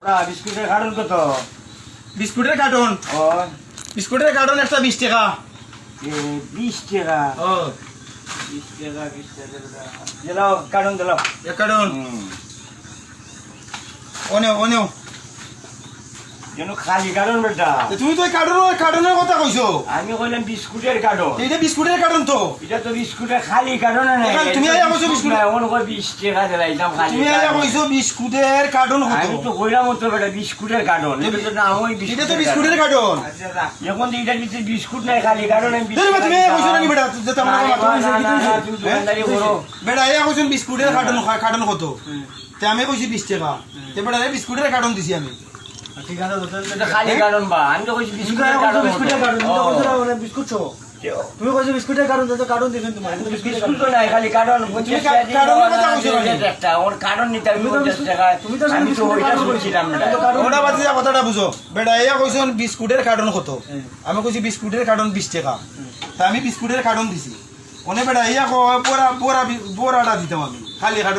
বিস্কুটের কার্টন কত? বিস্কুটের কার্টন ও বিস্কুটের কার্টন একটা 20 টাকা। 20 টাকা। ও 20 টাকা 20 টাকা দিলাও কার্টন দিলাও। এক কার্টন অনেও যেন খালি কার্টন বেটা। তুমি তো কার্টনের কথা কইছো। আমি কইলাম বিস্কুটের কার্টন। এইটা বিস্কুটের কার্টন তো। এটা তো বিস্কুটের খালি কার্টন না। তুমি আইয়া কইছো বিস্কুট না ওন কই 20 টাকা দিলাইতাম খালি। তুমি আইয়া কইছো বিস্কুটের কার্টন কত। আমি তো কইলাম তো বেটা বিস্কুটের কার্টন। এটা তো নাম ওই এটা তো বিস্কুটের কার্টন। এখন তো এটার ভিতরে বিস্কুট নাই খালি কার্টন। আমি তুমি আইয়া কইছো নাকি বেটা যেটা আমরা কথা কইছো কি তুমি দোকানদারি করো। বেটা আইয়া কইছো বিস্কুটের কার্টন কত। তে আমি কইছি 20 টাকা। তে বেটা বিস্কুটের কার্টন দিছি আমি। ঠিক আছে তো খালি কার্টন বা আমি তো কইছি বিস্কুটের কার্টন। বিস্কুটের কার্টন তুমি তো কইছো না বিস্কুট ছো তুমি কইছো বিস্কুটের কার্টন তো কার্টন দিবেন তোমার বিস্কুট তো নাই খালি কার্টন। কার্টনের কথা কইছো নাকি? একটা ওর কার্টন নিতে আমি 50 টাকা। আমি তো ওইটা বলছিলাম না। ওটা বাদ দিয়া কথাটা বুঝো। বেটা আইয়া কইছো বিস্কুটের কার্টন কত। আমি কইছি বিস্কুটের কার্টন 20 টাকা। তা আমি বিস্কুটের কার্টন দিছি। ওনে বেটা আইয়া কয় বড়াটা দিতাম আমি খালি কার্টন।